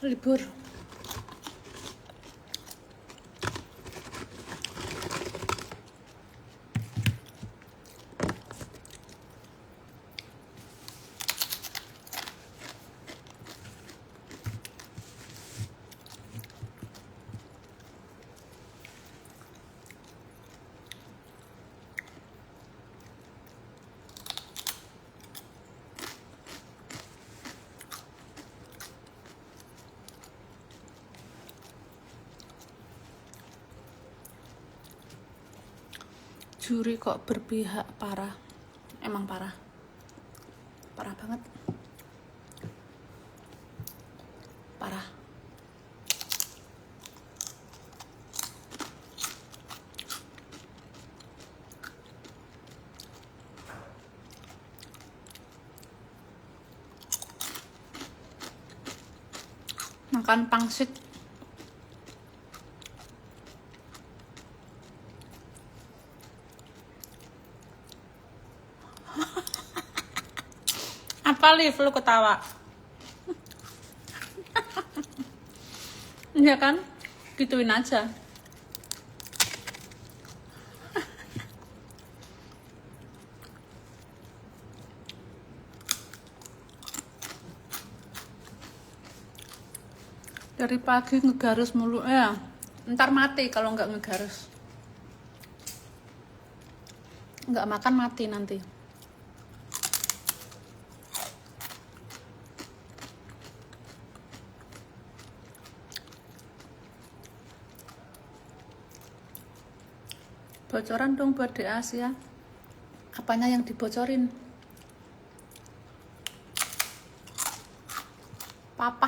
libur. Juri kok berpihak, parah. Emang parah. Parah banget. Parah. Makan pangsit. Apa Liv, lu ketawa? Iya kan? Gituin aja. Dari pagi ngegaris mulu ya. Ntar mati kalau nggak ngegaris. Nggak makan mati nanti. Bocoran dong buat di Asia. Apanya yang dibocorin? Papa.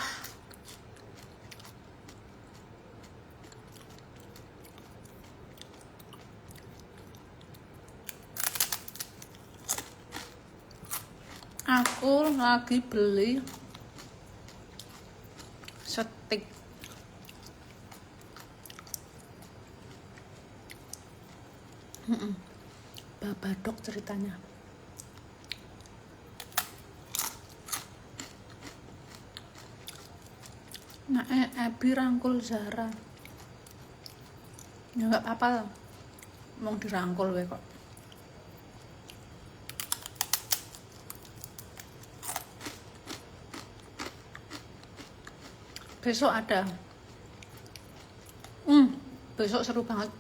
Aku lagi beli stik. Babadok ceritanya. Nah, Ebi rangkul Zara. Ya nggak apa-apa, mau dirangkul we kok. Besok ada. Besok seru banget.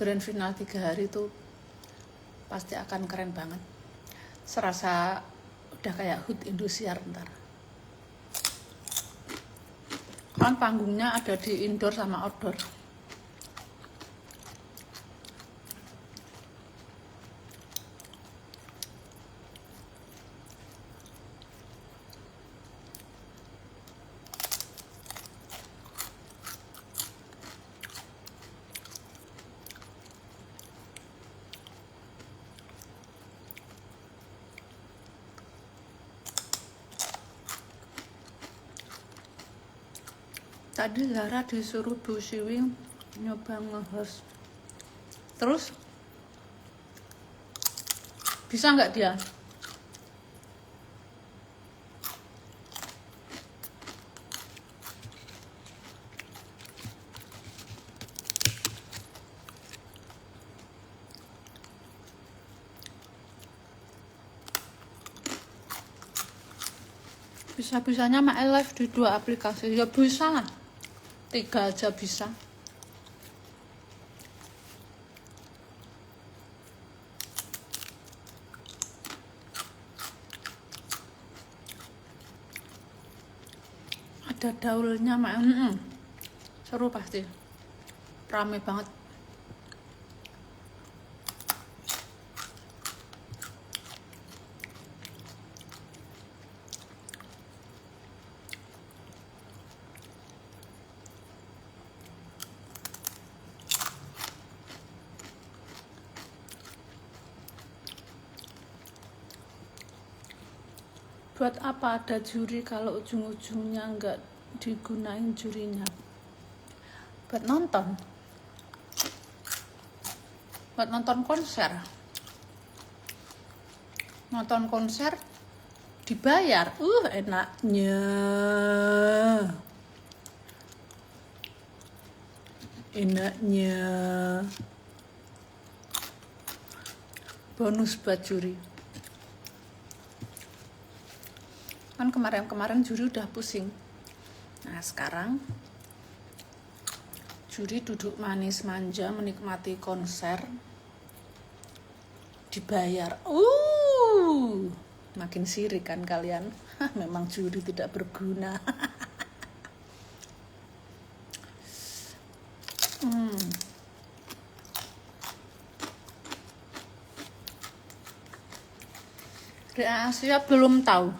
Grand final 3 hari tuh pasti akan keren banget. Serasa udah kayak HUT Indosiar ntar. Kan panggungnya ada di indoor sama outdoor. Tadi Zara disuruh Bu Siwi nyoba nge-host. Terus bisa nggak dia? Bisa-bisanya main live di 2 aplikasi. Ya bisa lah. 3 aja bisa. Ada daulnya main. Seru pasti. Rame banget. Buat apa ada juri kalau ujung-ujungnya nggak digunain jurinya? Buat nonton. Buat nonton konser. nonton konser dibayar. Enaknya. Bonus buat juri. Kan kemarin juri udah pusing. Nah sekarang juri duduk manis manja menikmati konser dibayar. Makin sirik kan kalian. Memang juri tidak berguna. Di Asia belum tahu.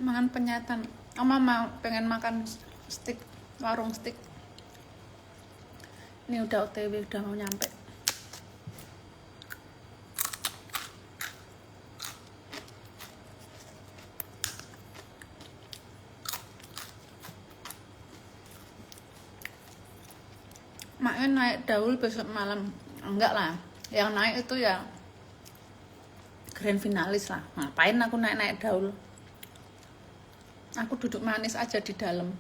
Makan penyetan. Mama pengen makan steak, warung steak. Ini udah OTW, udah mau nyampe. Maknya naik Daul besok malam. Enggak lah, yang naik itu ya grand finalis lah. Ngapain aku naik Daul? Aku duduk manis aja di dalam.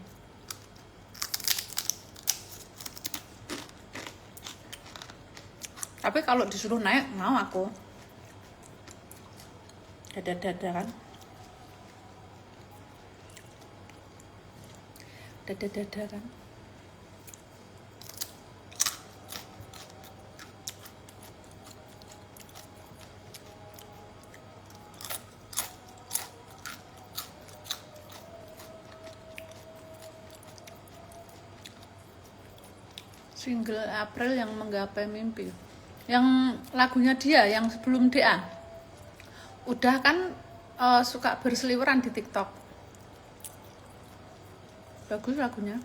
Tapi kalau disuruh naik, mau aku. Dada kan. Dada kan. Single April yang menggapai mimpi. Yang lagunya dia, yang sebelum DA. Udah kan suka berseliweran di TikTok. Bagus lagunya.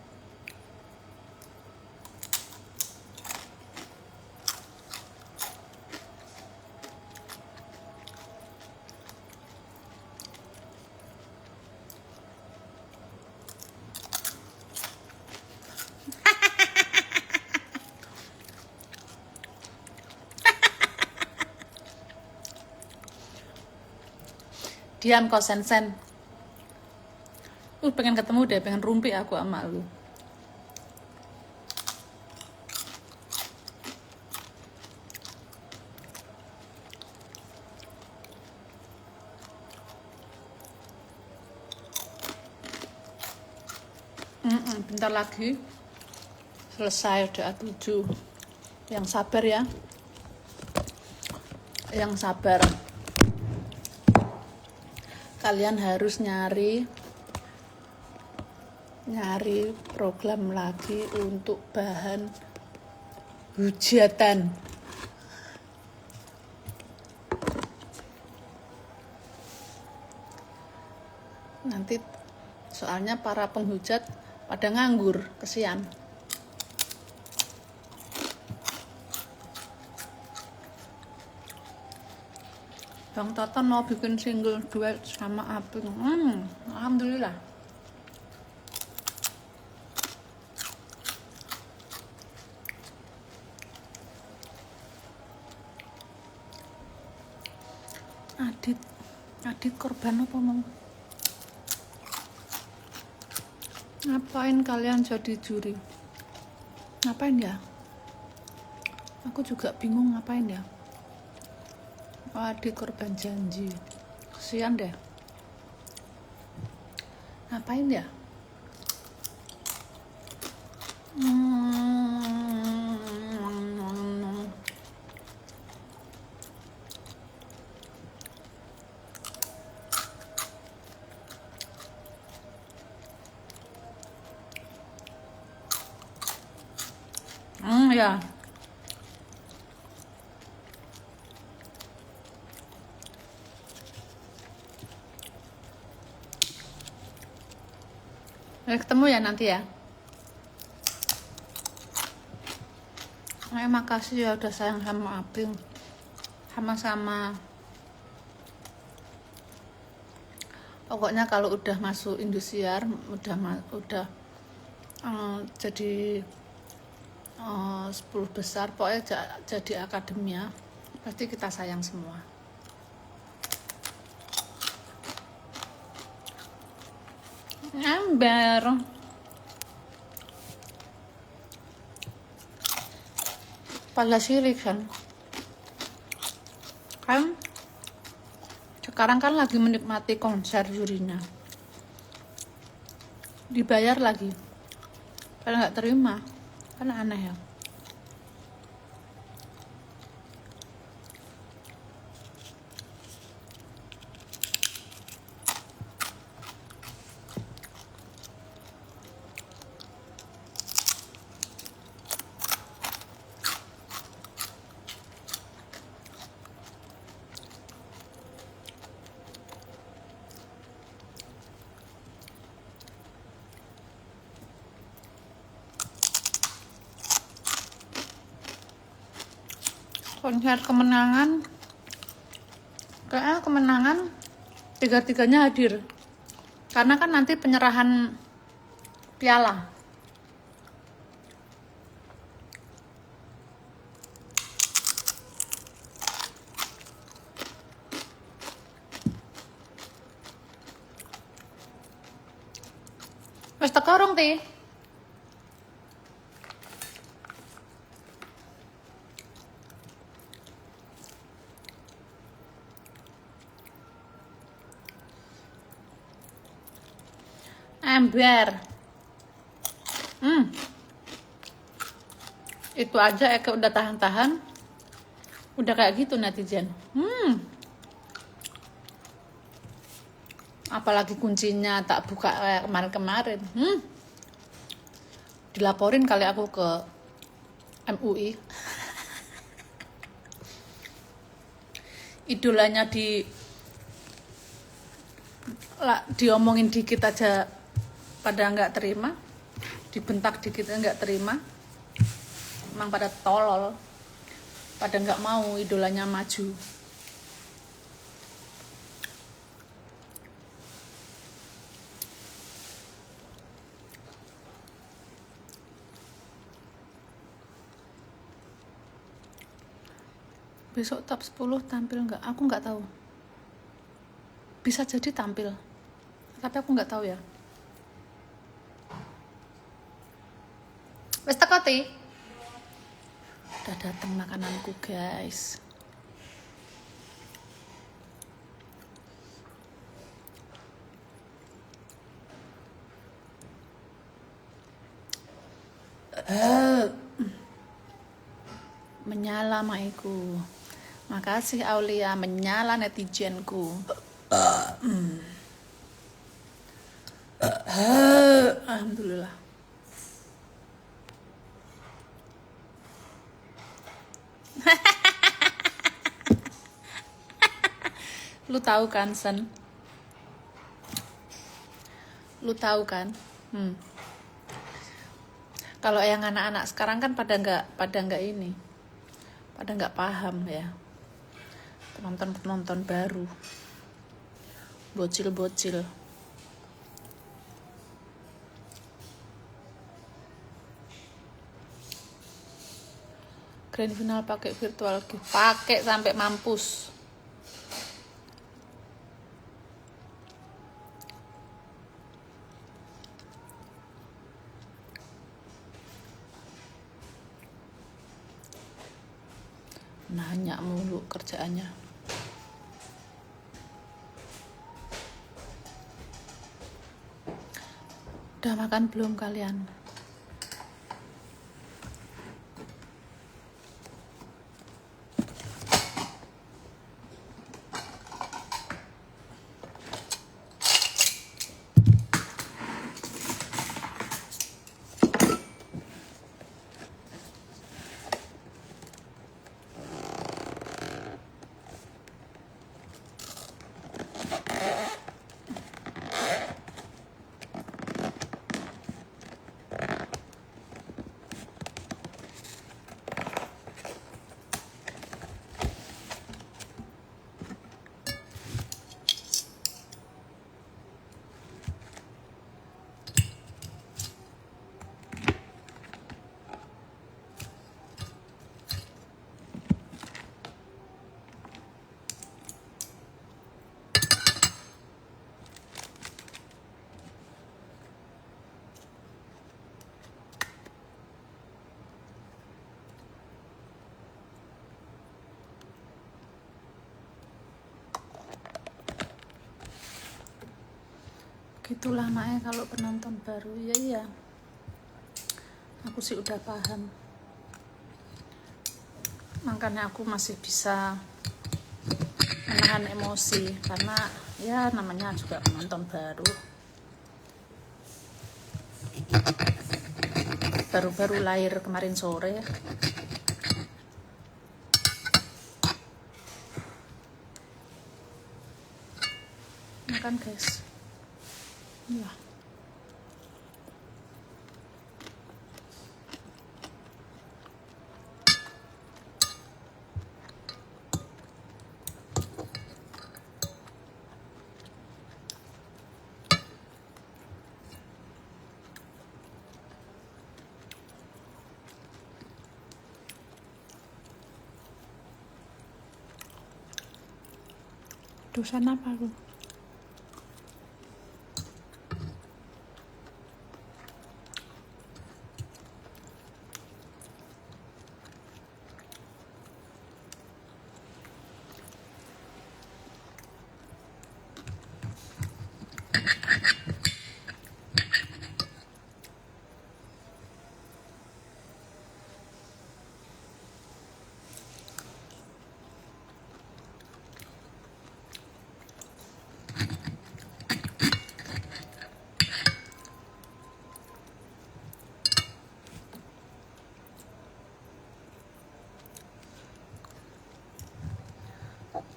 Diam kau sen. Pengen ketemu deh, pengen rumpi aku sama lu. Bentar lagi selesai doa 7. Yang sabar ya. Yang sabar. Kalian harus nyari program lagi untuk bahan hujatan. Nanti soalnya para penghujat pada nganggur, kesian. Bang Toton mau bikin single duet sama Aping. Alhamdulillah. Adit korban apa mau? Ngapain kalian jadi juri? Ngapain ya? Aku juga bingung ngapain ya. Adit korban janji. Kesian deh. Ngapain ya? Ya. Ketemu ya nanti ya. Makasih ya udah sayang sama Aping. Sama-sama. Pokoknya kalau udah masuk Indosiar, udah jadi 10 besar, pokoknya jadi akademia, pasti kita sayang semua. Ember. Pada sirik kan sekarang kan lagi menikmati konser jurinya, dibayar lagi, kalau nggak terima kan aneh ya. Konser kemenangan, kayaknya kemenangan tiga-tiganya hadir, karena kan nanti penyerahan piala. Wes teko rong ti? Ember. Itu aja Eke udah tahan-tahan, udah kayak gitu netizen. Apalagi kuncinya tak buka kayak kemarin-kemarin. Dilaporin kali aku ke MUI. Idolanya diomongin dikit aja pada nggak terima, dibentak dikit nggak terima. Emang pada tolol, pada nggak mau idolanya maju. Besok top 10 tampil nggak? Aku nggak tahu. Bisa jadi tampil, tapi aku nggak tahu ya. Wes teko ti? Udah datang makananku guys. Menyala maiku. Makasih Aulia, menyala netizenku. Alhamdulillah. Lu tahu kan Sen? Lu tahu kan? Kalau yang anak-anak sekarang kan pada nggak ini, pada nggak paham ya. Penonton baru, bocil-bocil. Grand final pakai virtual gift, pakai sampai mampus. Nanya mulu kerjaannya. Udah makan belum kalian? Gitulah makanya kalau penonton baru, ya iya, aku sih udah paham, makanya aku masih bisa menahan emosi karena ya namanya juga penonton baru lahir kemarin sore ya. Makan guys, ya. Dosen apa lu?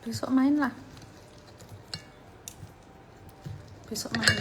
Besok main lah. Besok main.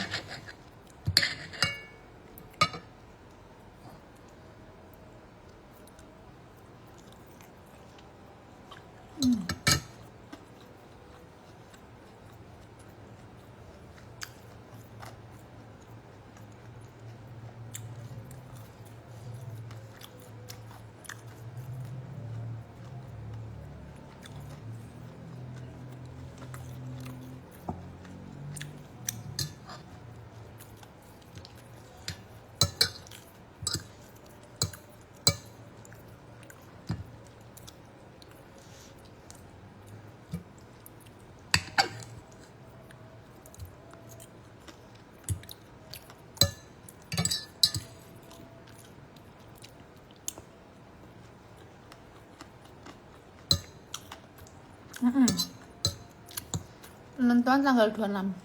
Penentuan tanggal 26.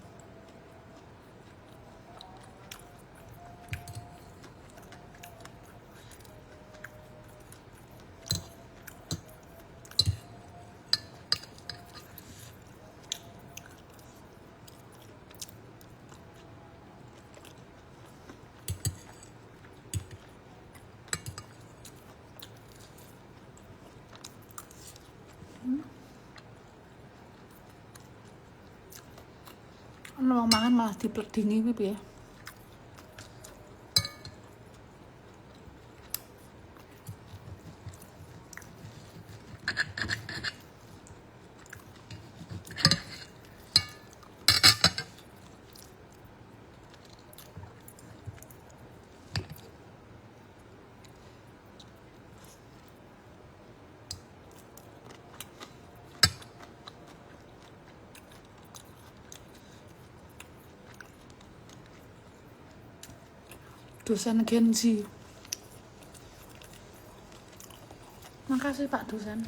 Mau mangan malah dipledingi gitu ya. Dosen Genzi. Makasih Pak dosen.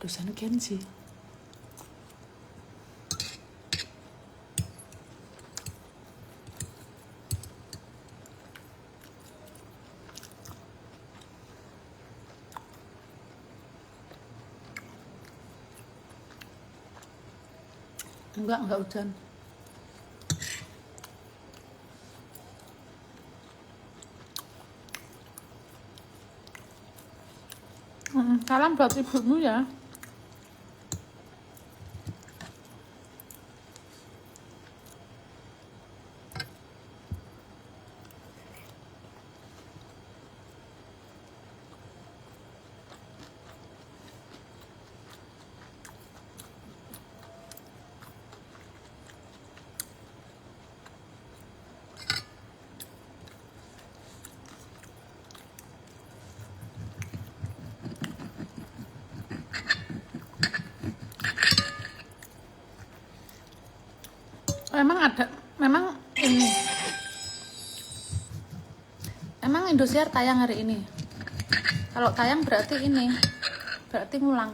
Dosen Genzi. Enggak hujan. Salam buat ibumu ya. Indosiar tayang hari ini. Kalau tayang berarti ini, berarti ngulang.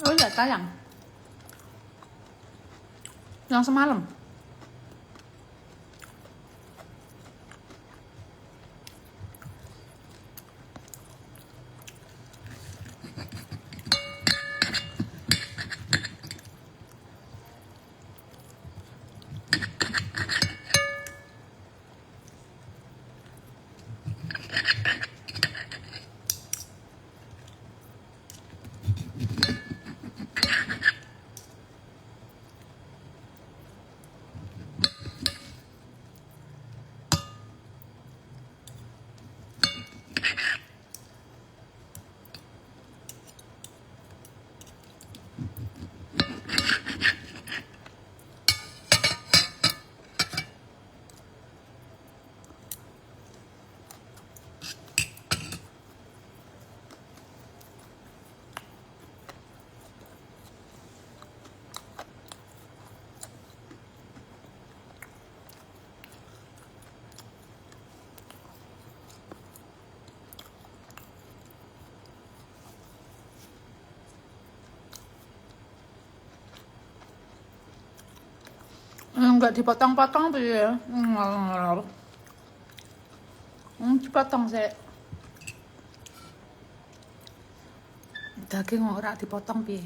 Oh iya, tayang. Yang semalam. Enggak dipotong-potong tuh ya. Dipotong sih. Daging ora dipotong piye.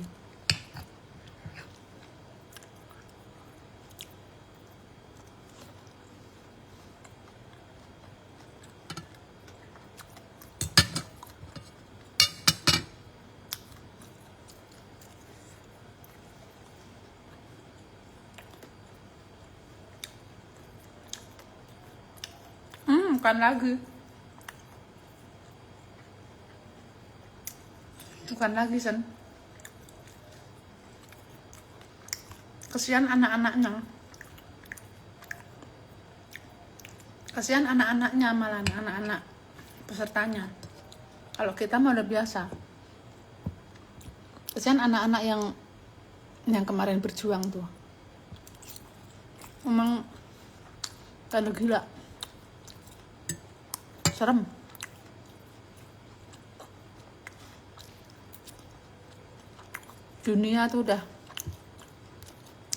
Bukan lagi. Bukan lagi, Sen. Kesian anak-anaknya. Kesian anak-anaknya, malah anak-anak pesertanya. Kalau kita mah udah biasa. Kesian anak-anak yang kemarin berjuang tuh. Emang tanda gila. Serem. Dunia tuh udah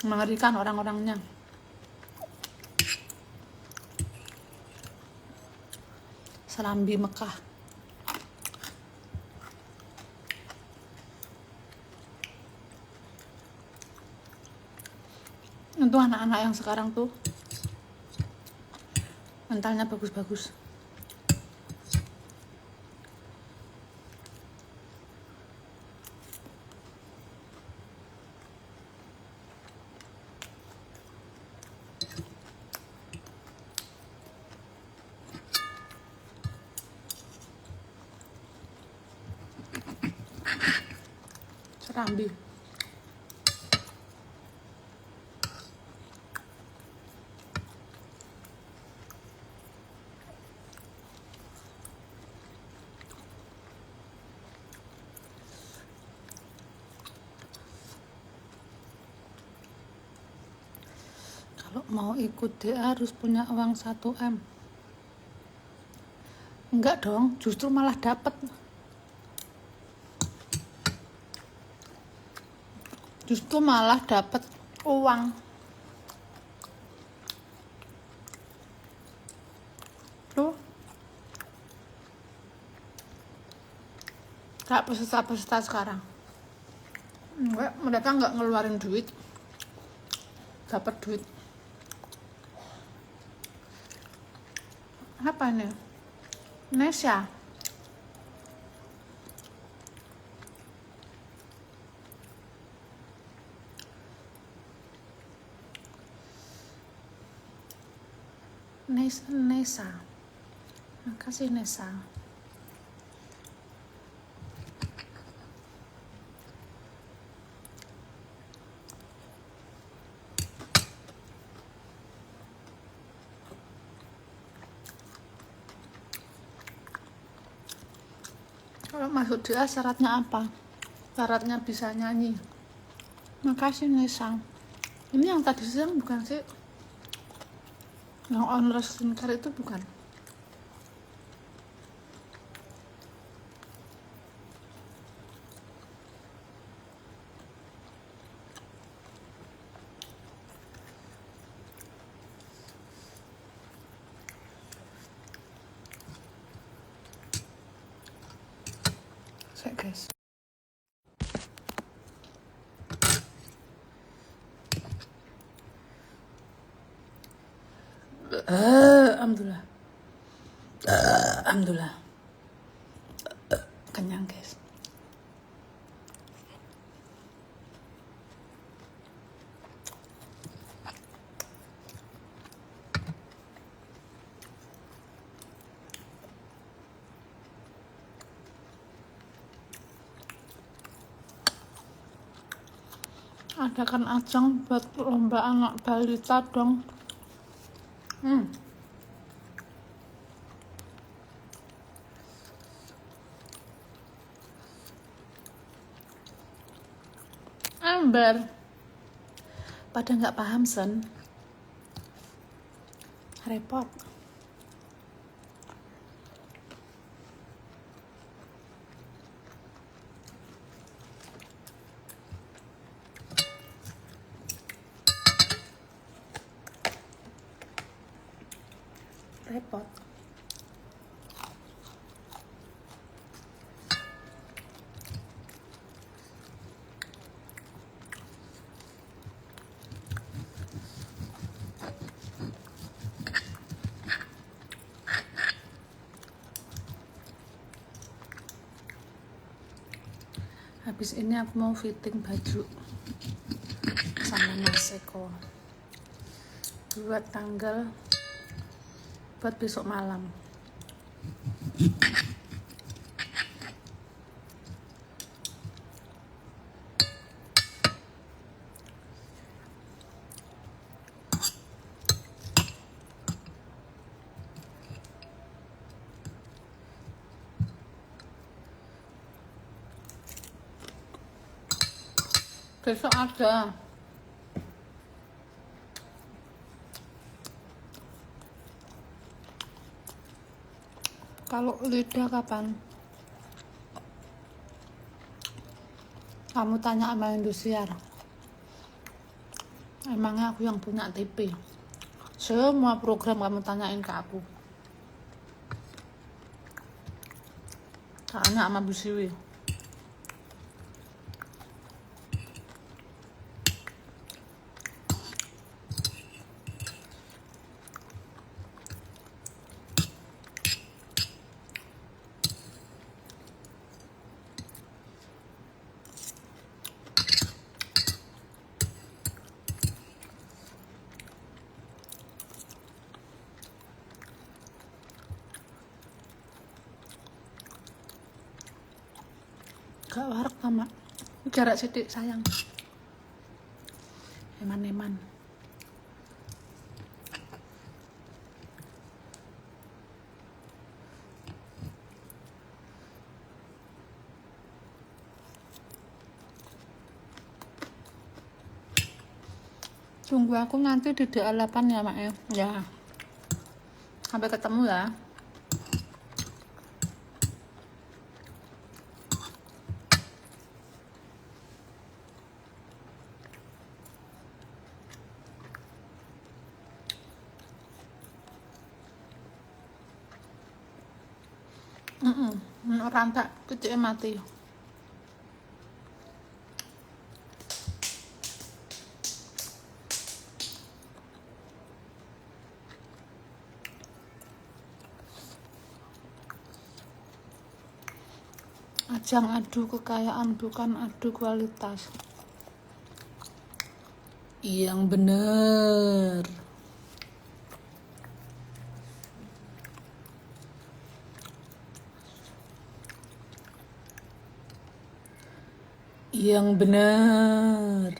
mengerikan orang-orangnya. Serambi Mekah. Untuk anak-anak yang sekarang tuh mentalnya bagus-bagus. Serambi. Kalau mau ikut dia harus punya uang 1 M. Enggak dong, justru malah dapet. Justru malah dapet uang. Tuh. Kayak peserta-peserta sekarang. Enggak, mereka enggak ngeluarin duit. Dapat duit. Apa ini? Nesya. Nesa. Makasih Nesa. Kalau masuk dia syaratnya apa? Syaratnya bisa nyanyi. Makasih Nesa. Ini yang tadi siang bukan sih? Yang owner skincare itu bukan? Saya guys. Alhamdulillah. Alhamdulillah. Kenyang guys. Adakan ajang buat lomba anak balita dong. Ember. Pada nggak paham Sen. Repot. Repot. Habis ini aku mau fitting baju sama Mas Eko buat besok malam. Besok ada. Kalau lidah kapan? Kamu tanya sama Indosiar. Emangnya aku yang punya TV? Semua program kamu tanyain ke aku. Tanya sama Bu Siwi. Gak warak sama. Jarak sidik sayang. Eman-eman. Tunggu aku nanti di DA8 ya Mak ya. Ya. Sampai ketemu ya. Rantak kecil mati. Ajang adu kekayaan bukan adu kualitas. Yang bener. Yang benar.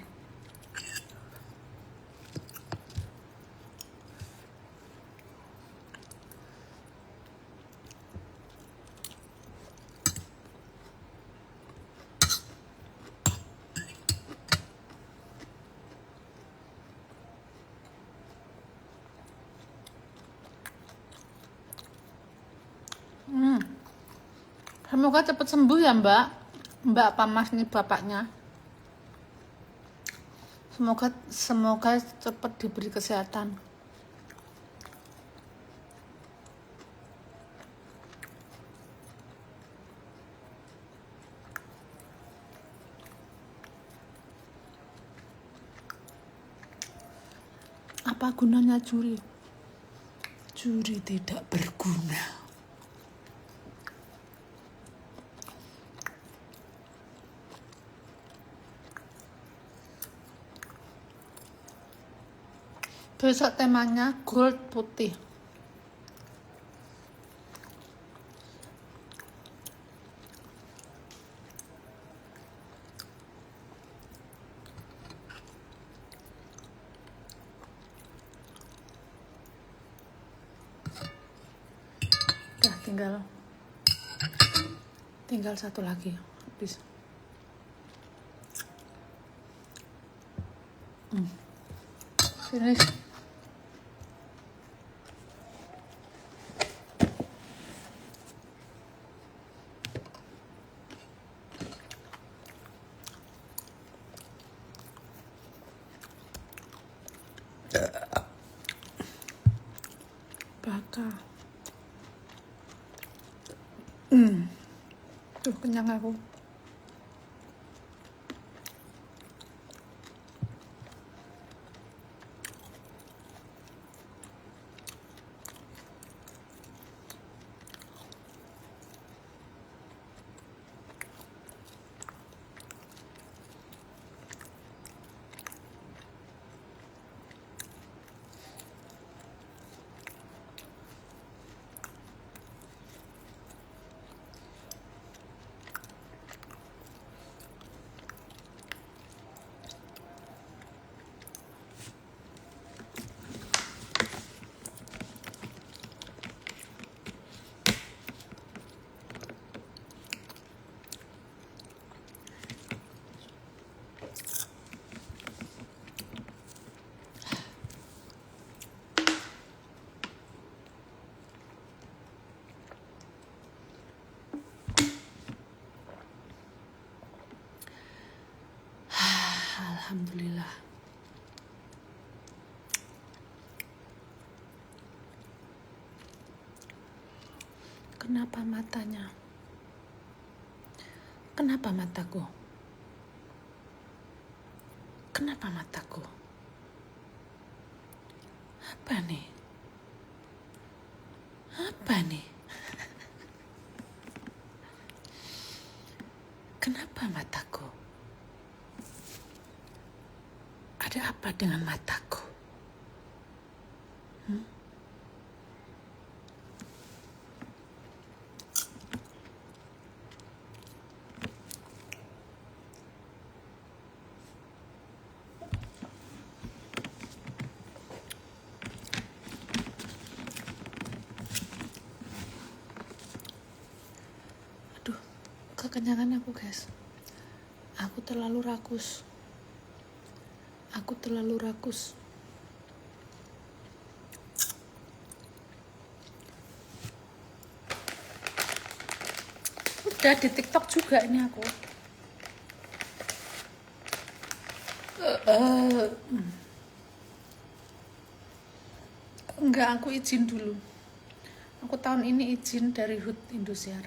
Semoga cepat sembuh ya Mbak. Mbak apa Mas nih bapaknya. Semoga cepat diberi kesehatan. Apa gunanya juri? Juri tidak berguna. Besok temanya gold putih. Udah tinggal satu lagi habis. Finish. Bakar. Tuh kenyang aku. Alhamdulillah. Kenapa matanya? Kenapa mataku? Kenapa mataku? Apa nih? Apa nih? Kenapa mataku? Ada apa dengan mataku? Aduh, kekenyangan aku guys. Aku terlalu rakus. Udah di TikTok juga ini aku. Enggak, aku izin dulu. Aku tahun ini izin dari HUT Indosiar.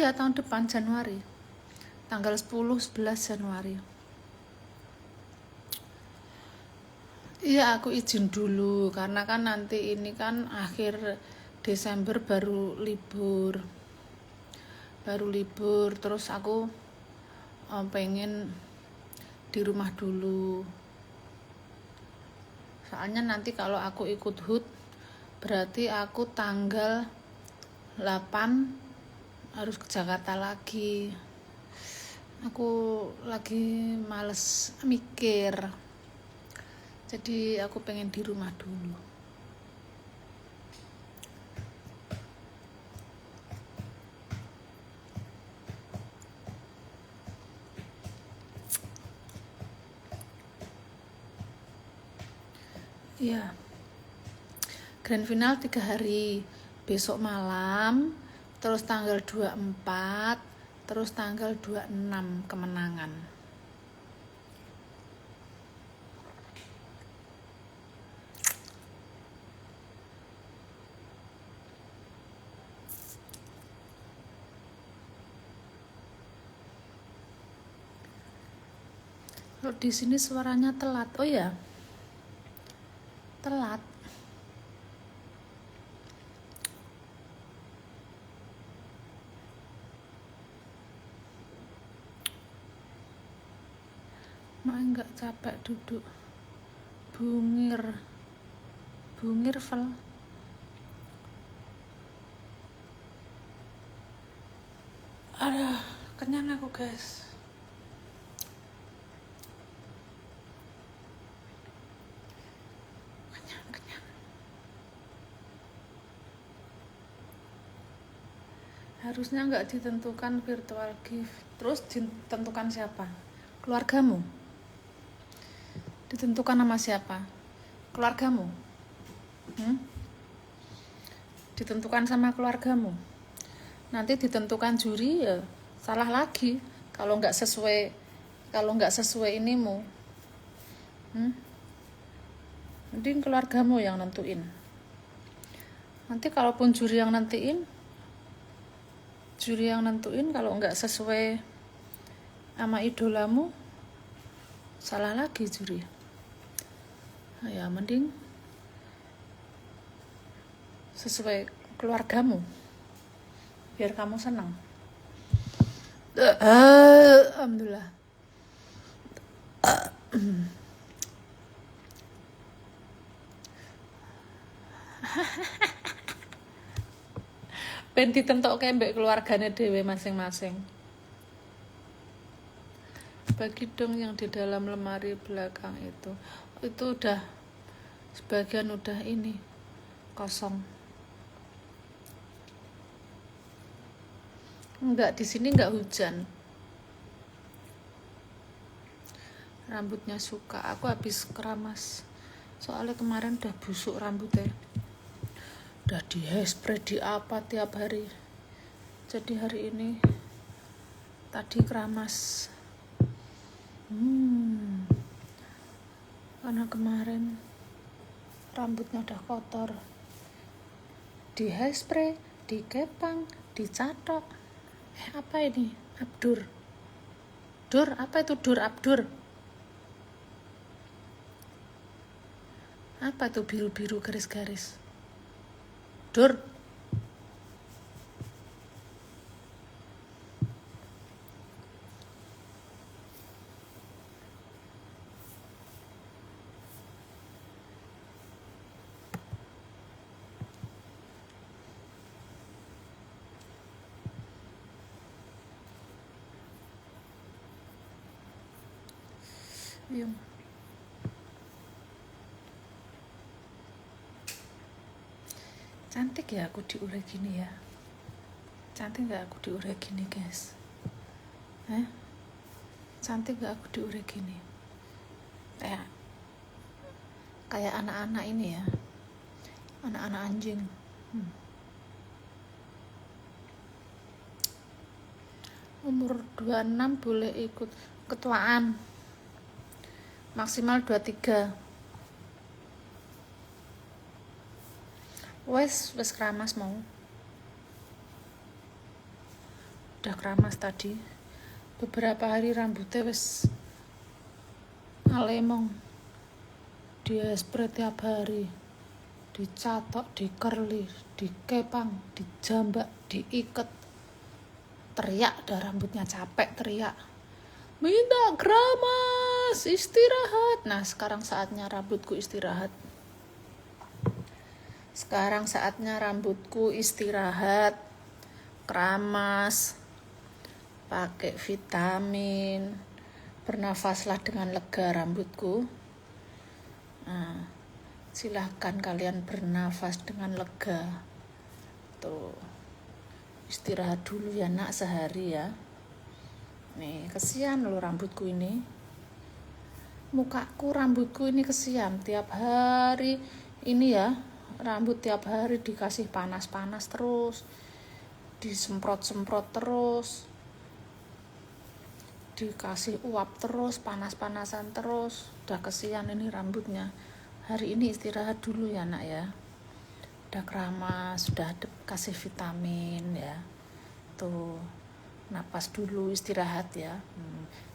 Iya, tahun depan Januari. Tanggal 10-11 Januari. Iya, aku izin dulu karena kan nanti ini kan akhir Desember baru libur. Terus aku pengen di rumah dulu. Soalnya nanti kalau aku ikut HUT berarti aku tanggal 8 harus ke Jakarta lagi. Aku lagi males mikir. Jadi aku pengen di rumah dulu. Iya. Grand final 3 hari. Besok malam, terus tanggal 24, terus tanggal 26 kemenangan. Kalau di sini suaranya telat. Oh ya. Telat. Mak enggak capek duduk. Bungir Vel. Aduh, kenyang aku guys. Kenyang. Harusnya nggak ditentukan virtual gift. Terus ditentukan siapa? Keluargamu? Ditentukan nama siapa? Keluargamu? Ditentukan sama keluargamu. Nanti ditentukan juri ya salah lagi kalau nggak sesuai inimu. Mending keluargamu yang nentuin. Nanti kalaupun juri yang nentuin kalau nggak sesuai sama idolamu, salah lagi juri. Nah, ya mending sesuai keluargamu biar kamu senang. Alhamdulillah. Ben ditentokke mbek keluargane dhewe masing-masing. Bagi dong yang di dalam lemari belakang itu udah sebagian udah ini kosong. Enggak, di sini enggak hujan. Rambutnya suka. Aku habis keramas. Soalnya kemarin udah busuk rambutnya. Udah di hairspray di apa tiap hari. Jadi hari ini tadi keramas. Karena kemarin rambutnya udah kotor. Di hairspray, dikepang, dicatok. Apa ini? Abdur. Apa itu dur abdur? Apa itu biru-biru garis-garis? Dur. Yung. Cantik ya aku diurek gini ya. Cantik gak aku diurek gini guys? Cantik gak aku diurek gini? Kayak anak-anak ini ya. Anak-anak anjing. Umur 26 boleh ikut ketuaan. Maksimal 23. Wes keramas mau. udah keramas tadi. Beberapa hari rambutnya wis alemong, diespray tiap hari, dicatok, dikerli, dikepang, dijambak, diikat, teriak dah rambutnya, capek teriak, minta keramas, istirahat. Nah sekarang saatnya rambutku istirahat. Sekarang saatnya rambutku istirahat, keramas, pakai vitamin, bernafaslah dengan lega rambutku. Nah, silahkan kalian bernafas dengan lega. Tuh, istirahat dulu ya nak sehari ya. Nih, kesian loh rambutku ini. Mukaku, rambutku ini kesian. Tiap hari ini ya, rambut tiap hari dikasih panas-panas terus, disemprot-semprot terus, dikasih uap terus, panas-panasan terus. Udah kesian ini rambutnya. Hari ini istirahat dulu ya nak ya. Udah keramas, sudah kasih vitamin ya. Tuh, napas dulu, istirahat ya.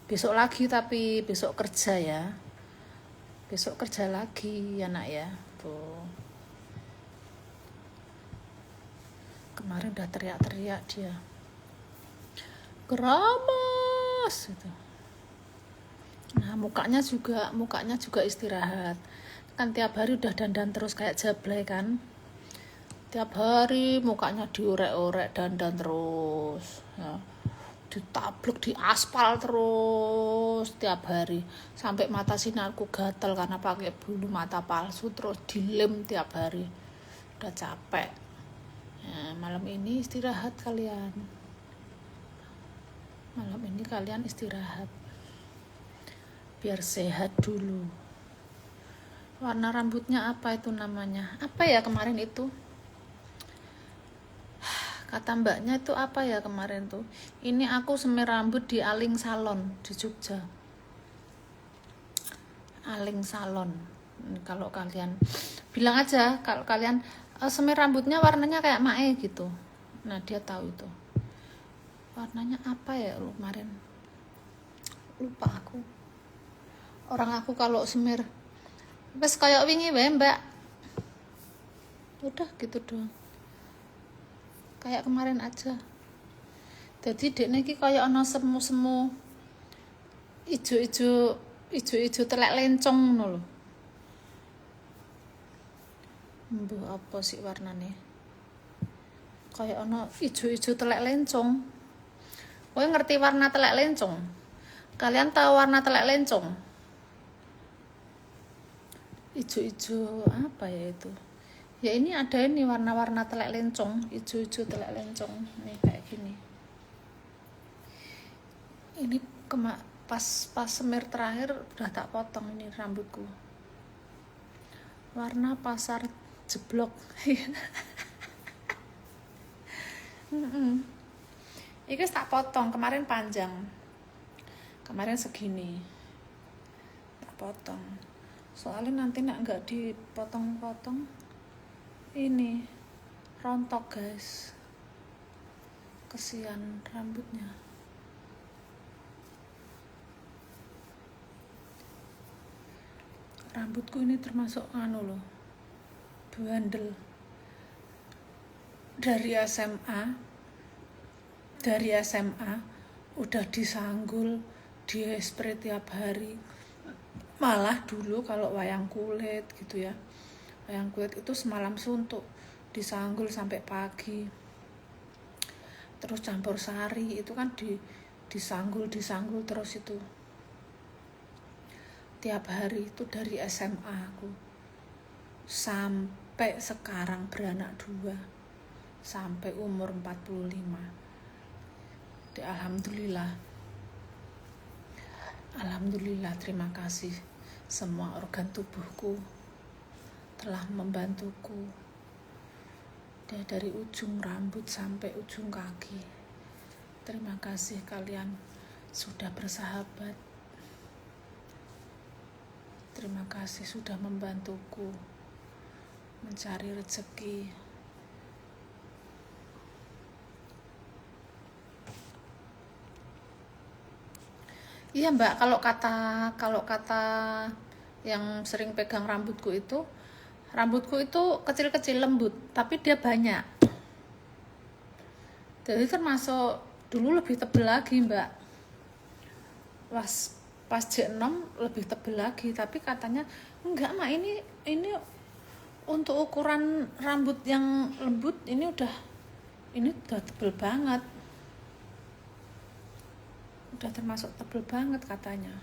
Besok lagi, tapi besok kerja ya. Besok kerja lagi ya nak ya. Tuh, kemarin udah teriak-teriak dia, keramas gitu. Nah mukanya juga istirahat kan, tiap hari udah dandan terus kayak jablay kan, tiap hari mukanya diorek-orek dandan terus ya. Ditablek di aspal terus tiap hari, sampai mata sinarku gatel karena pakai bulu mata palsu, terus dilem tiap hari. Udah capek ya. Malam ini istirahat kalian, malam ini kalian istirahat biar sehat dulu. Warna rambutnya apa itu namanya, apa ya kemarin itu, kata mbaknya itu apa ya kemarin tuh. Ini aku semir rambut di Aling Salon di Jogja, Aling Salon. Kalau kalian bilang aja kalau kalian semir rambutnya warnanya kayak Mae gitu, nah dia tahu itu warnanya apa ya. Lu kemarin lupa aku. Orang aku kalau semir wes kayak wingi wae mbak, udah gitu doang, kayak kemarin aja. Jadi dekne iki kayak ana semu-semu ijo-ijo telek lencong ngono lho. Mbuh apa sih warnane, kayak ana ijo-ijo telek lencong. Kowe ngerti warna telek lencong? Kalian tahu warna telek lencong? Ijo-ijo apa ya itu? Ya ini ada ini warna-warna telek lencong, ijo-ijo telek lencong. Nih kayak gini. Ini pas semir terakhir udah tak potong ini rambutku. Warna pasar jeblok. Ini tak potong, kemarin panjang. Kemarin segini. Tak potong. Soalnya nanti nak nggak dipotong-potong ini rontok guys, kesian rambutnya. Rambutku ini termasuk loh, bandel. Dari SMA udah disanggul, diespray tiap hari. Malah dulu kalau wayang kulit gitu ya, wayang kulit itu semalam suntuk, disanggul sampai pagi. Terus campur sari itu kan disanggul terus itu tiap hari itu dari SMA aku sampai sekarang beranak 2, sampai umur 45. Alhamdulillah, terima kasih semua organ tubuhku telah membantuku dari ujung rambut sampai ujung kaki. Terima kasih kalian sudah bersahabat. Terima kasih sudah membantuku mencari rezeki. Iya Mbak, kalau kata yang sering pegang rambutku itu kecil-kecil lembut, tapi dia banyak. Jadi termasuk dulu lebih tebal lagi Mbak. Pas J6 lebih tebal lagi, tapi katanya enggak Mak, ini untuk ukuran rambut yang lembut ini udah tebal banget. Udah termasuk tebal banget katanya.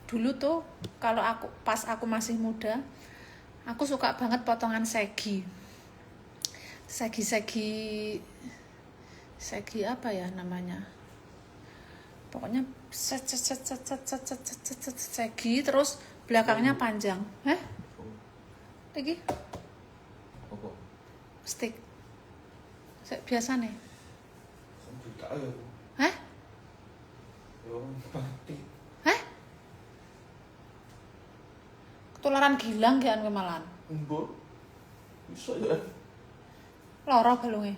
Dulu tuh kalau pas aku masih muda, aku suka banget potongan segi apa ya namanya, pokoknya segi terus belakangnya panjang. Lagi stick biasa nih. Ketularan gilang kan kemalan. Mbok. Bisa ya. Lara balunge.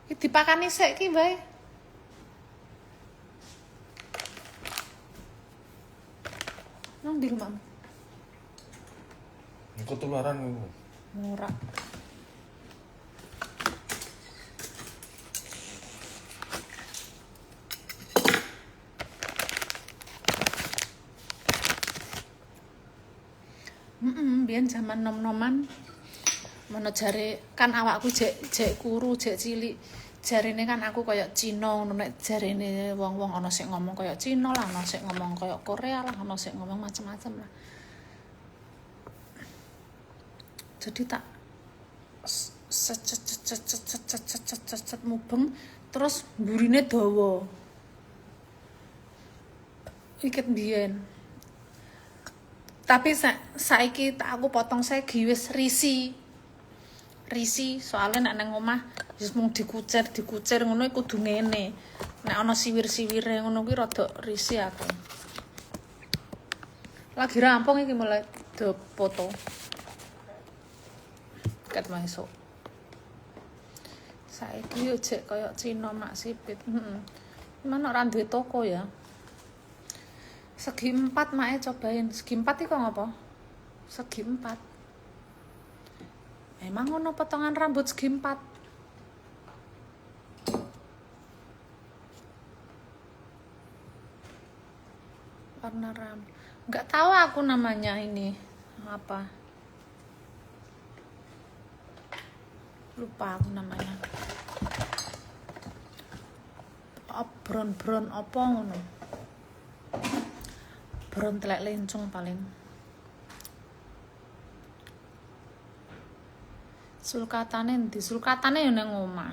Iki dipakani sik ki bae. Nang di rumahmu. Ketularan ngono. Ora. Biyen zaman nom-noman mono jare kan awakku jek kuru, jek cilik. Jarene kan aku koyo Cina ngono, nek jarene wong-wong ana sing ngomong koyo Cina lah, ana sing ngomong koyo Korea lah, ana sing ngomong macam-macam lah. Jadi tak set mubeng terus mburine dawa. Iket biyen. Tapi saiki aku potong segi wis risi soalnya nek nang omah wis mung dikucir ngono kudu ngene. Nek ana siwir-siwire ngono kuwi rada risi aku. Lagi rampung iki mulai do foto. Ket masuk. Saiki yo jek koyo Cina mak sipit. Mana ora duwe toko ya. Segi 4 mae cobain. Segi 4 iki kok ngopo? Segi 4. Emang ngono potongan rambut segi 4. Warna rambut. Enggak tahu aku namanya ini apa. Lupa aku namanya. Brown apa ngono. Brown telek lencung paling. Sulkatane ndi? Sulkatane yo nang omah.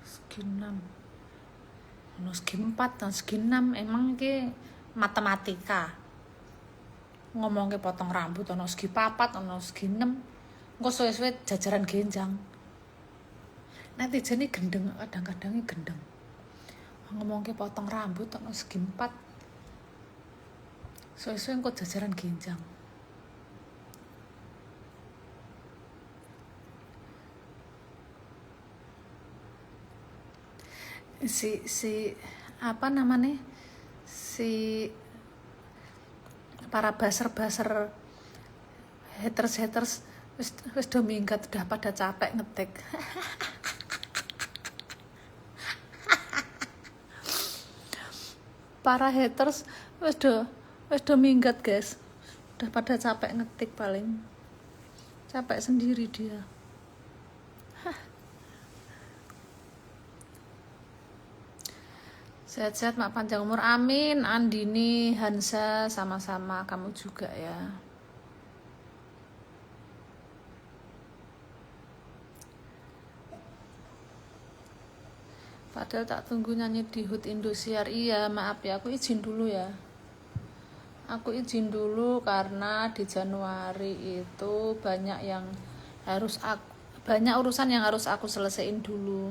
Segi 6. Ono segi 4 dan segi 6 emang iki matematika. Ngomongke potong rambut ono segi 4, ono segi 6. Engko suwe-suwe jajaran genjang. Netijene gendeng, kadang-kadang gendeng. Ngomongke potong rambut ono segi 4. Suwe-suwe engko jajaran genjang. Si apa namanya? Si para baser-baser haters wis do minggat, udah pada capek ngetik. Para haters wis do minggat guys, udah pada capek ngetik, paling capek sendiri dia. Sehat-sehat mak, panjang umur, amin. Andini, Hansa, sama-sama, kamu juga ya. Padahal tak tunggu nyanyi di HUT Indosiar. Iya, maaf ya, aku izin dulu ya. Aku izin dulu karena di Januari itu banyak yang harus Banyak urusan yang harus aku selesaiin dulu.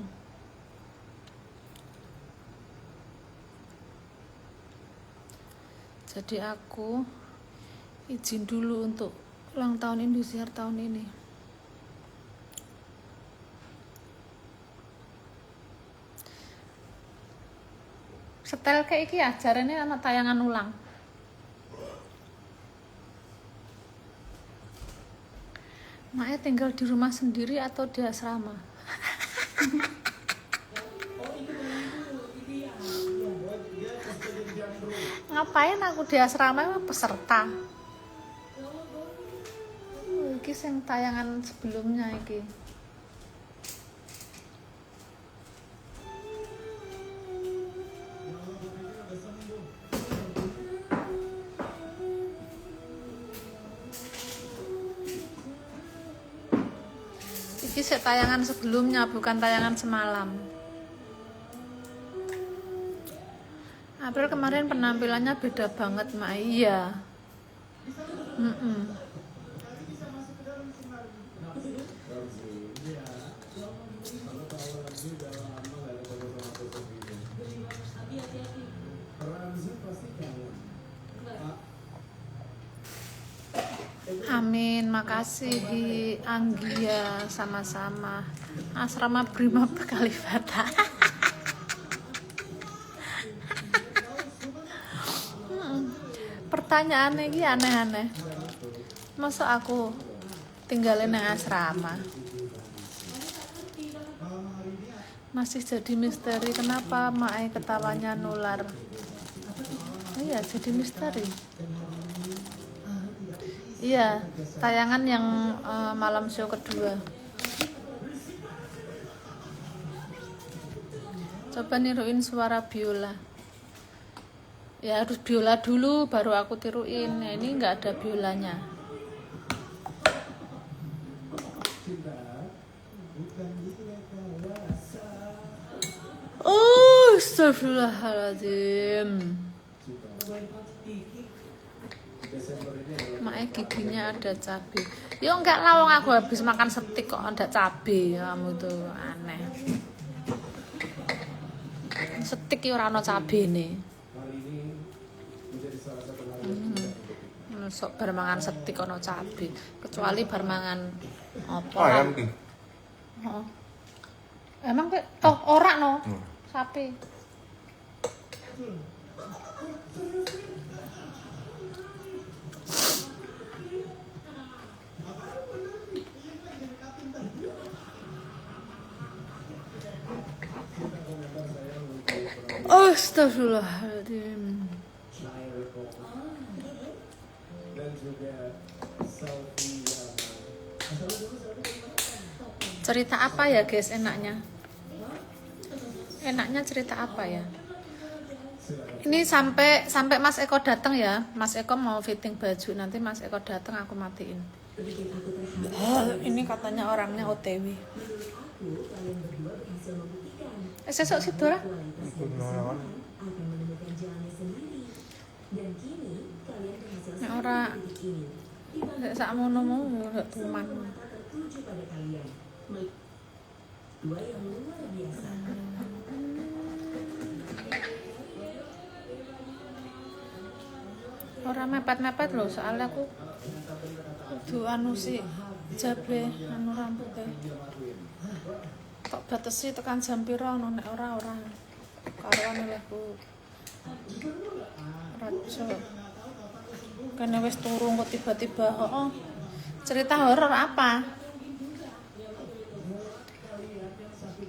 Jadi aku izin dulu untuk ulang tahun Indosiar tahun ini. Setel kayak iki ajarannya anak tayangan ulang. Mae tinggal di rumah sendiri atau di asrama? Ngapain aku di asrama, emang peserta. Iki sing tayangan sebelumnya iki. Iki sik tayangan sebelumnya, bukan tayangan semalam. April kemarin penampilannya beda banget, Mak. Iya. Amin, makasih Anggia, sama-sama. Asrama Brimob Kalibata. Pertanyaannya ini aneh-aneh. Masa aku tinggalin yang asrama? Masih jadi misteri kenapa Mae ketawanya nular. Iya, jadi misteri. Iya, tayangan yang malam show kedua. Coba niruin suara biola. Ya harus biola dulu baru aku tiruin. Nah, ini nggak ada biolanya. Astagfirullahaladzim. Mae giginya ada cabai. Ya enggak lawang, aku habis makan steak kok ada cabai. Kamu tuh aneh. Steak ya ora ono cabene. Sok bar mangan steak ono cabai, kecuali bar mangan apa? Ayam ki. Heeh. Emang kok ora no. Sapi. Astagfirullahaladzim. Cerita apa ya guys enaknya? Enaknya cerita apa ya? Ini sampai Mas Eko datang ya. Mas Eko mau fitting baju, nanti Mas Eko datang aku matiin. Ini katanya orangnya OTW. Sesok situ lah. Ora sak mono-mono ndak tuman. Ora mepet-mepet loh, soalnya aku kudu anu sih jable anu rambutnya. Tok batesi tekan jam pira ono nek ora karuan aku. Rajo. Karena wis turun kok tiba-tiba, cerita horor apa?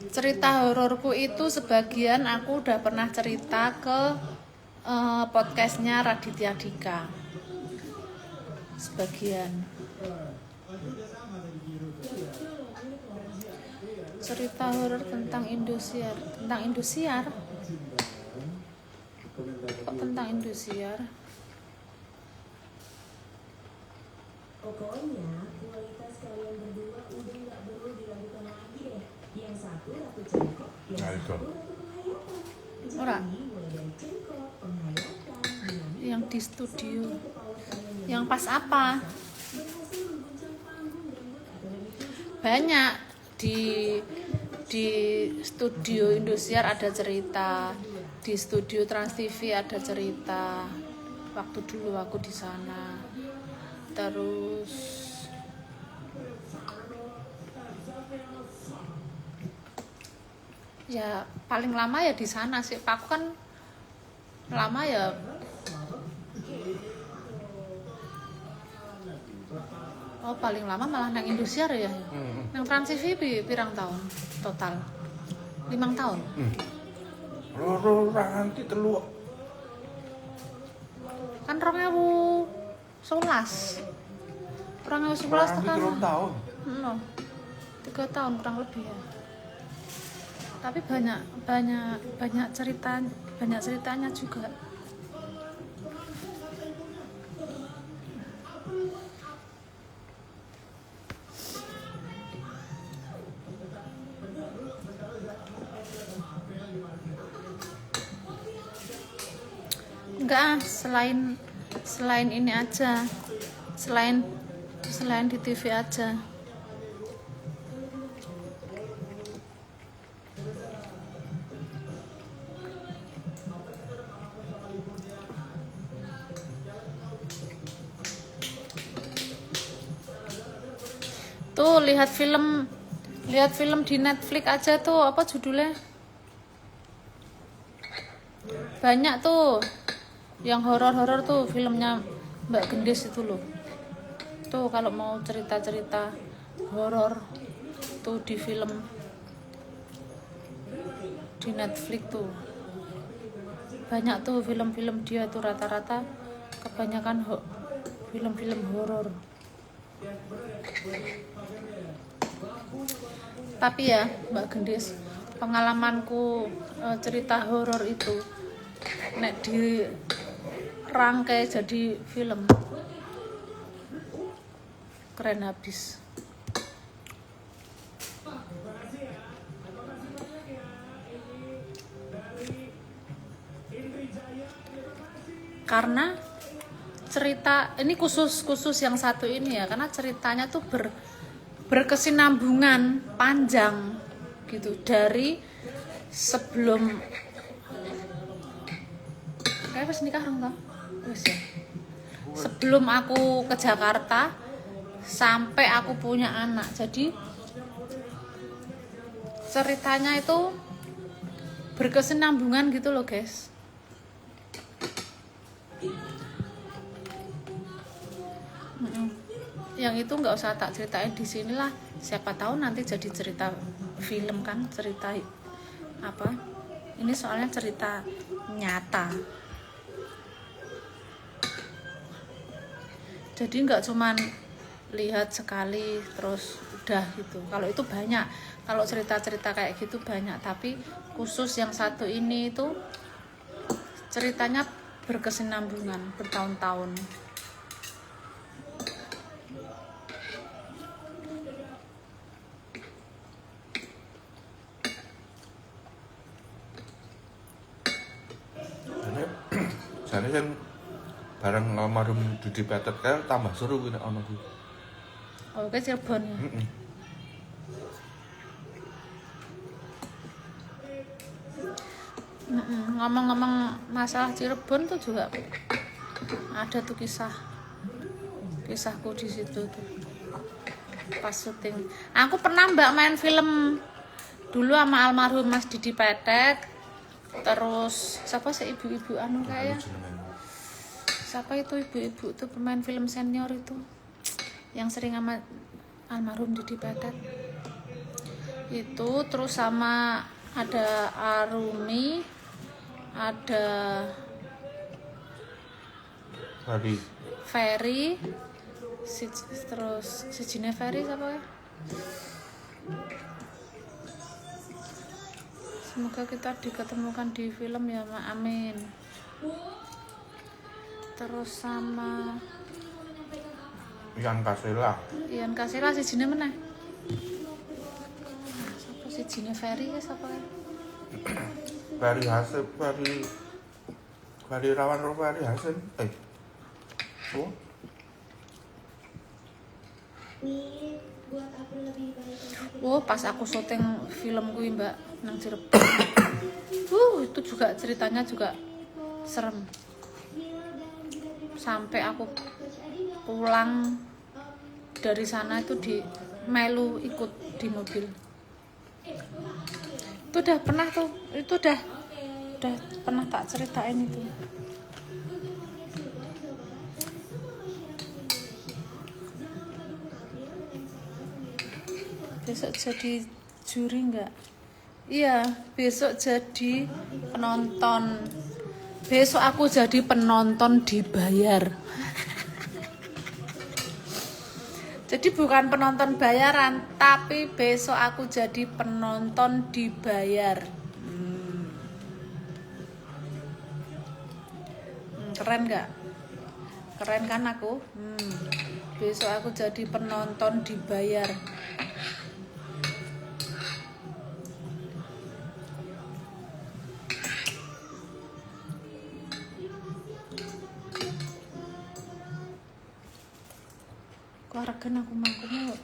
Cerita hororku itu sebagian aku udah pernah cerita ke podcastnya Raditya Dika. Sebagian. Cerita horor tentang Indosiar. Tentang Indosiar? Kok tentang Indosiar? Pokoknya kualitas kalian berdua udah gak perlu diragukan lagi deh. Yang satu ratu cengkok, yang satu ratu penghayatan. Ora. Jadi mulai dari cengkok, penghayatan, Yang di studio. Yang pas apa? berhasil mengguncang panggung rambut atau lebih tujuh. Banyak. di studio Indosiar ada cerita, di studio Trans TV ada cerita. Waktu dulu aku di sana. Terus ya paling lama ya di sana sih. Aku kan lama ya. Oh paling lama malah nang Indosiar ya. Nang Trans TV pirang tahun total? 5 tahun. Loro ranti telu. Kan 2011. 2011 tekan. 3 tahun. 3 tahun kurang lebih ya. Tapi banyak ceritanya juga. Enggak, selain ini aja. Selain di TV aja. Tuh lihat film di Netflix aja tuh, apa judulnya? Banyak tuh yang horor-horor tuh filmnya Mbak Gendis itu loh. Tuh kalau mau cerita-cerita horor tuh di film di Netflix tuh. Banyak tuh film-film dia tuh rata-rata kebanyakan film-film horor. Tapi ya Mbak Gendis, pengalamanku cerita horor itu nek dirangkai jadi film keren habis. Karena cerita ini khusus yang satu ini ya, karena ceritanya tuh berkesinambungan panjang gitu dari sebelum kayak pas nikah orang tau ya. Sebelum aku ke Jakarta sampai aku punya anak. Jadi ceritanya itu berkesinambungan gitu loh guys. Yang itu nggak usah tak ceritain di sinilah, siapa tahu nanti jadi cerita film kan, cerita apa ini soalnya cerita nyata, jadi nggak cuman lihat sekali terus udah gitu. Kalau itu banyak, kalau cerita-cerita kayak gitu banyak, tapi khusus yang satu ini itu ceritanya berkesinambungan bertahun-tahun. Jane kan bareng almarhum Didi Petet kan tambah seru kuwi nek ono kuwi. Oh, ke Cirebon ya. Ngomong-ngomong masalah Cirebon tuh juga ada tuh kisahku di situ tuh pas syuting. Aku pernah Mbak main film dulu sama almarhum Mas Didi Petet. Terus siapa sih ibu-ibu anu kayak siapa itu ibu-ibu tuh pemain film senior itu yang sering sama almarhum Didi Petet itu. Terus sama ada Arumi, ada Ferry, terus si Jine Ferry siapa ya? Semoga kita diketemukan di film ya, Ma. Amin. Terus sama Ian Kasela si Jine mana? Siapa si Jine Ferry ya siapa ya? Ferry Hasim, Ferry Rawan Ferry Hasim. Oh. Oh, pas aku syuting film gue Mbak nang Cirebon. Itu juga ceritanya juga serem. Sampai aku pulang dari sana itu di melu ikut di mobil. Itu udah pernah tuh, itu udah pernah tak ceritain itu. Besok jadi juri nggak? Iya, besok jadi penonton. Besok aku jadi penonton dibayar. Jadi bukan penonton bayaran, tapi besok aku jadi penonton dibayar. Keren nggak? Keren kan aku? Besok aku jadi penonton dibayar. Keluarga aku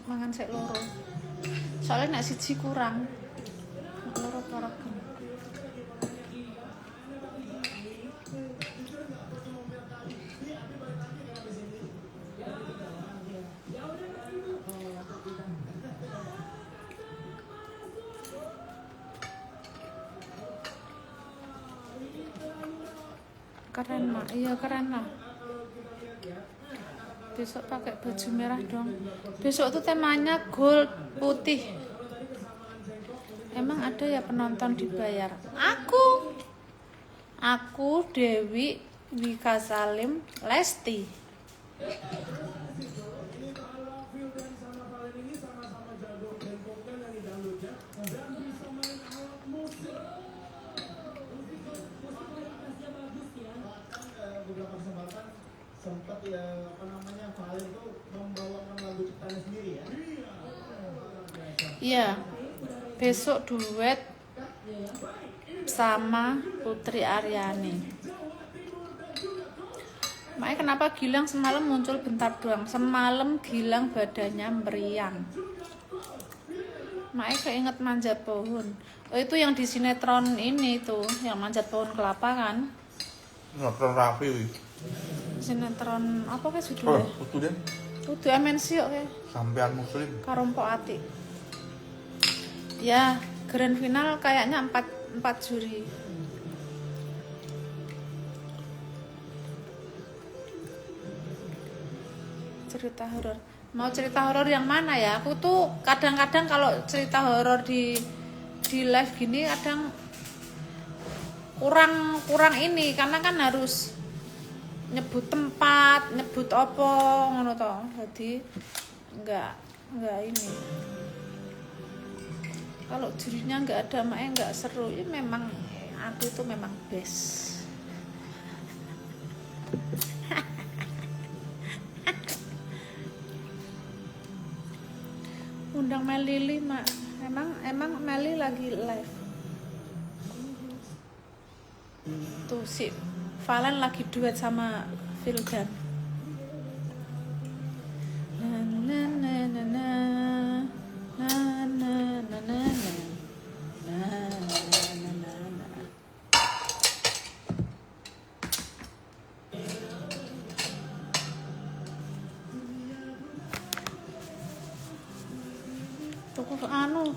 mangan sek loro. Soalnya nek siji kurang. Loro keluarga. Keren lah, iya keren lah. Besok pakai baju merah dong. Besok tuh temanya gold putih. Emang ada ya penonton dibayar? Aku Dewi Wika Salim Lesti. Sempat ya Valen itu membawakan lagu ciptaannya sendiri ya. Iya. Besok duet sama Putri Aryani. Makanya kenapa Gilang semalam muncul bentar doang. Semalam Gilang badannya meriang. Makanya keinget manjat pohon. Oh itu yang di sinetron ini tuh, yang manjat pohon kelapa kan? Sinetron Raffi wih. Sinetron apa kayak judulnya? Kudu deh. Kudu MNC kok kayak. Sampean Muslim. Karompo Ati. Ya, grand final kayaknya 4 juri. Cerita horor. Mau cerita horor yang mana ya? Aku tuh kadang-kadang kalau cerita horor di live gini kadang kurang ini karena kan harus nyebut tempat, nyebut apa ngono to. Jadi enggak ini. Kalau jurinya enggak ada, makanya enggak seru. Ya memang aku itu memang best. Undang Melili mak. Emang Meli lagi live. Tuh si Valen lagi duet sama Vildan.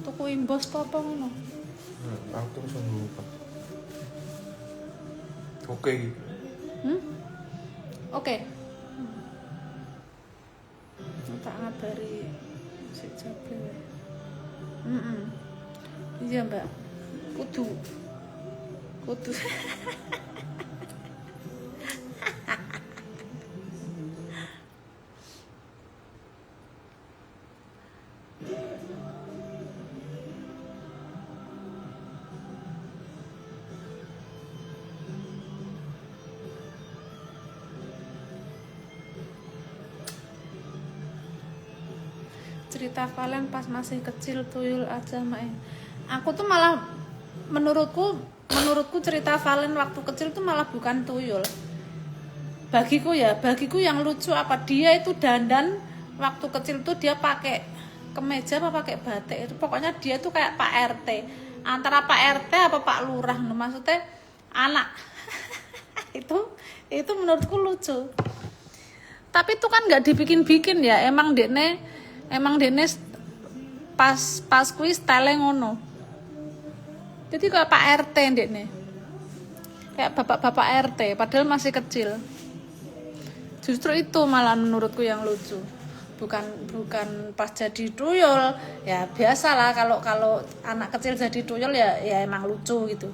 Tuku imbos apa ngono. Aku terus lupa. Oke. Oke. Tak ngabari si Jabil. Iya Mbak. Kudu. Cerita Valen pas masih kecil tuyul aja Mae. Aku tuh malah menurutku cerita Valen waktu kecil tuh malah bukan tuyul. Bagiku yang lucu apa dia itu dandan waktu kecil tuh dia pakai kemeja apa pakai batik itu, pokoknya dia tuh kayak Pak RT, antara Pak RT apa Pak Lurah, maksudnya anak. itu menurutku lucu. Tapi itu kan nggak dibikin-bikin ya, emang Dene pas kuis style ngono. Jadi kayak Pak RT Dene, kayak bapak-bapak RT padahal masih kecil. Justru itu malah menurutku yang lucu, bukan pas jadi tuyul. Ya biasalah kalau anak kecil jadi tuyul ya emang lucu gitu.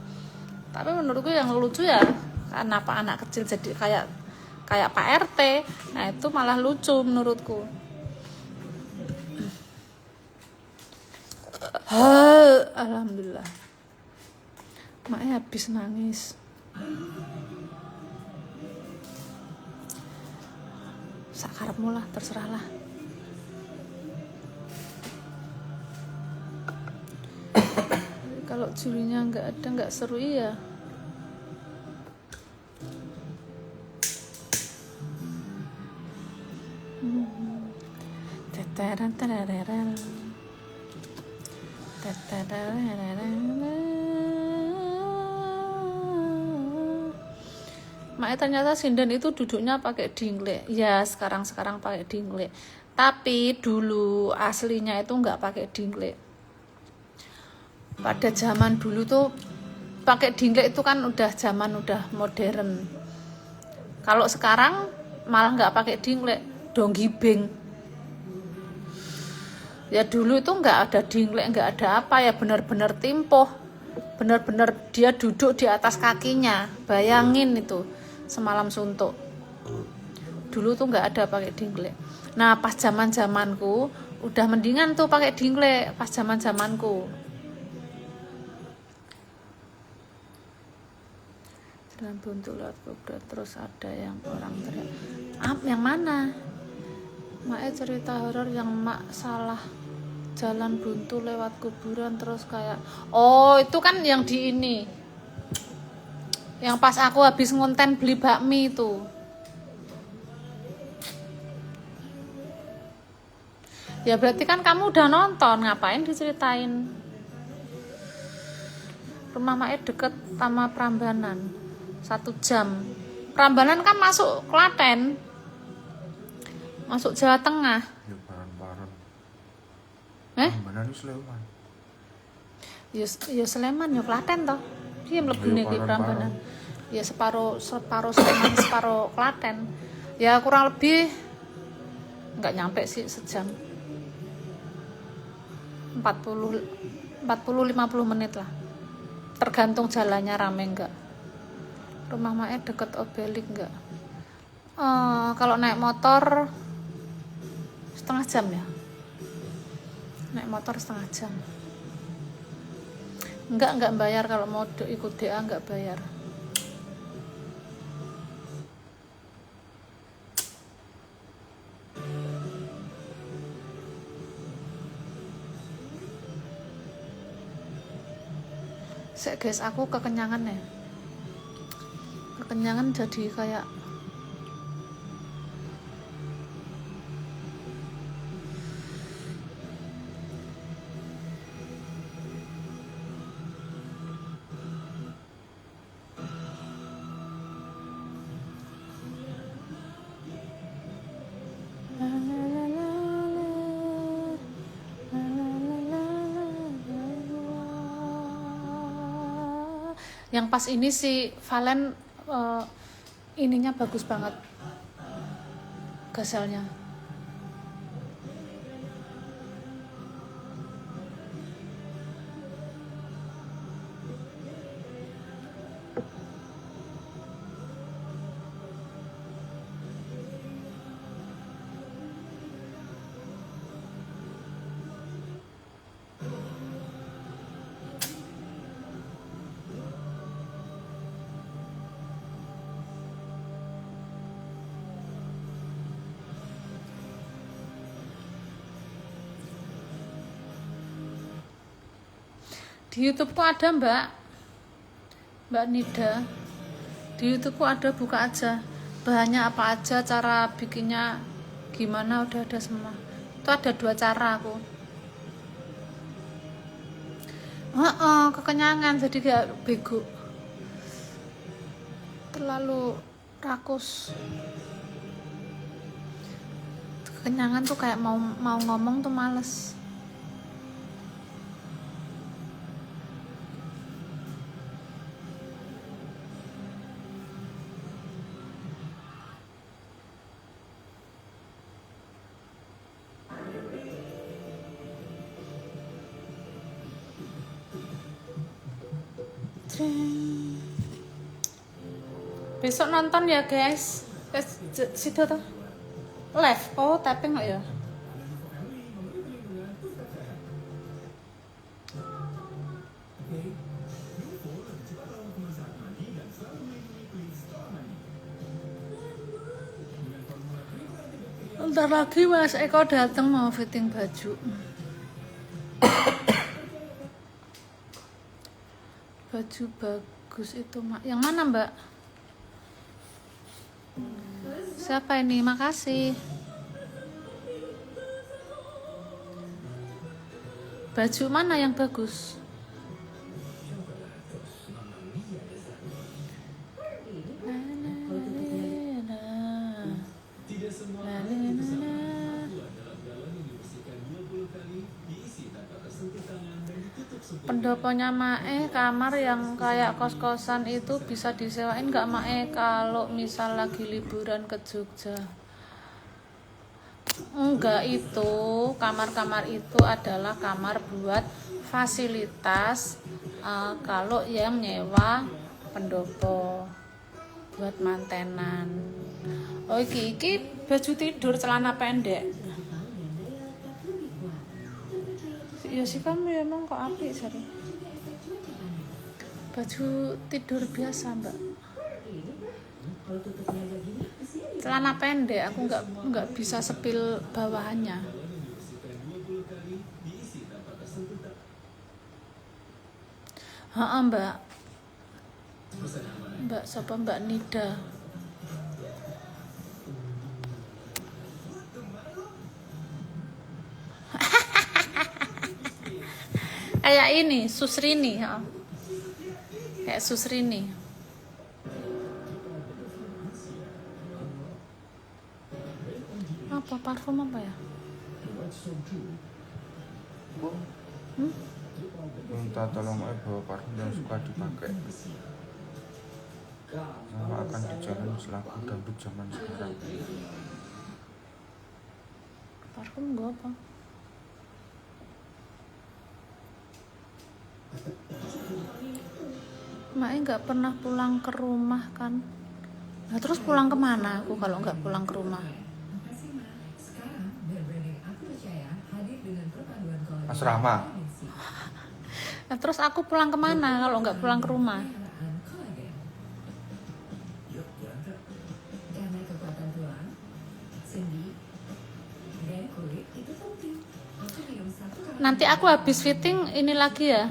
Tapi menurutku yang lucu ya kenapa anak kecil jadi kayak Pak RT. Nah itu malah lucu menurutku. Alhamdulillah, maknya habis nangis. Sakarepmu lah, terserah lah. Kalau jurinya nggak ada, nggak seru. Iya. Makanya ternyata sinden itu duduknya pakai dinglek. Ya sekarang pakai dinglek. Tapi dulu aslinya itu nggak pakai dinglek. Pada zaman dulu tuh pakai dinglek itu kan udah modern. Kalau sekarang malah nggak pakai dinglek, donggibeng. Ya dulu itu nggak ada dinglek, nggak ada apa ya, benar-benar timpoh, benar-benar dia duduk di atas kakinya. Bayangin itu semalam suntuk. Dulu tuh nggak ada pakai dinglek. Nah pas zamanku udah mendingan tuh pakai dinglek pas zamanku. Jalan buntu lewat kuburan, terus ada yang orang teriak. Yang mana? Mak cerita horor yang mak salah jalan buntu lewat kuburan terus kayak, oh itu kan yang di ini, yang pas aku habis ngonten beli bakmi itu. Ya berarti kan kamu udah nonton, ngapain diceritain? Rumah mak deket sama Prambanan 1 jam. Prambanan kan masuk Klaten, masuk Jawa Tengah. Ya paran-paran. Prambanan Sleman. Ya Sleman ya Klaten toh. Piye mlebune ki Prambanan? Ya separuh Sleman, separuh Klaten. Ya kurang lebih enggak nyampe sih sejam. 40-50 menit lah. Tergantung jalannya rame enggak. Rumah mak deket Obelik enggak? Kalau naik motor setengah jam ya. Naik motor setengah jam. Enggak bayar kalau mau ikut DA, enggak bayar. Guys, aku kekenyangan ya. Kekenyangan jadi kayak yang pas ini si Valen ininya bagus banget gazelnya. Di YouTubeku ada Mbak Nida. Di YouTubeku ada, buka aja. Bahannya apa aja, cara bikinnya gimana, udah ada semua. Itu ada 2 cara aku. Kekenyangan jadi gak bego. Terlalu rakus. Kekenyangan tuh kayak mau ngomong tuh males. Besok nonton ya guys. Situ tuh live. Oh tapping nggak ya? Ntar lagi Mas Eko datang mau fitting baju. Baju bagus itu Mak. Yang mana Mbak? Siapa ini? Makasih. Baju mana yang bagus? Pendoponya Mae, kamar yang kayak kos-kosan itu bisa disewain nggak Mae kalau misal lagi liburan ke Jogja? Enggak, itu kamar-kamar itu adalah kamar buat fasilitas kalau yang nyewa pendopo buat mantenan. Oh iki baju tidur celana pendek. Ya sih kamu ya emang kok apik sari. Baju tidur biasa Mbak. Celana pendek, aku nggak bisa sepil bawahannya. Mbak. Mbak siapa Mbak Nida. Kayak ini Susrini ya. Kayak Susrini. Apa parfum apa ya? Minta tolong bawa parfum yang suka dipakai. Nama akan dijalan selaku dangdut zaman sekarang. Parfum gue apa? Mae nggak pernah pulang ke rumah kan? Nah, terus pulang kemana aku kalau nggak pulang ke rumah? Asrama. Nah, terus aku pulang kemana kalau nggak pulang ke rumah? Nanti aku habis fitting ini lagi ya.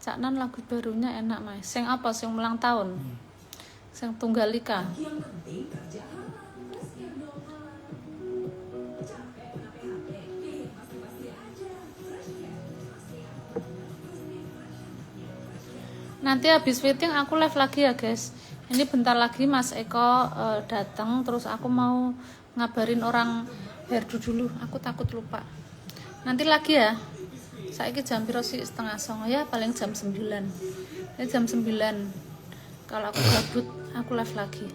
Caknan lagu barunya enak Mas. Sing apa? Sing ulang tahun. Sing Tunggalika. Nanti habis fitting aku live lagi ya guys. Ini bentar lagi Mas Eko datang, terus aku mau ngabarin orang Herdu dulu. Aku takut lupa. Nanti lagi ya. Saiki jam piro sih? 8:30 ya, paling jam 9. Ini jam 9. Kalau aku gabut, aku live lagi.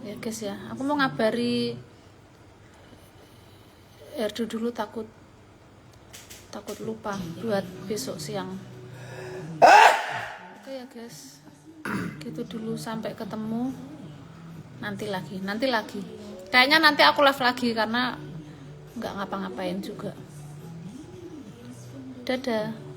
Ya guys ya, aku mau ngabari Herdu dulu, takut lupa buat besok siang. Oke ya guys. Gitu dulu, sampai ketemu nanti lagi. Kayaknya nanti aku live lagi karena nggak ngapa-ngapain juga. Dadah.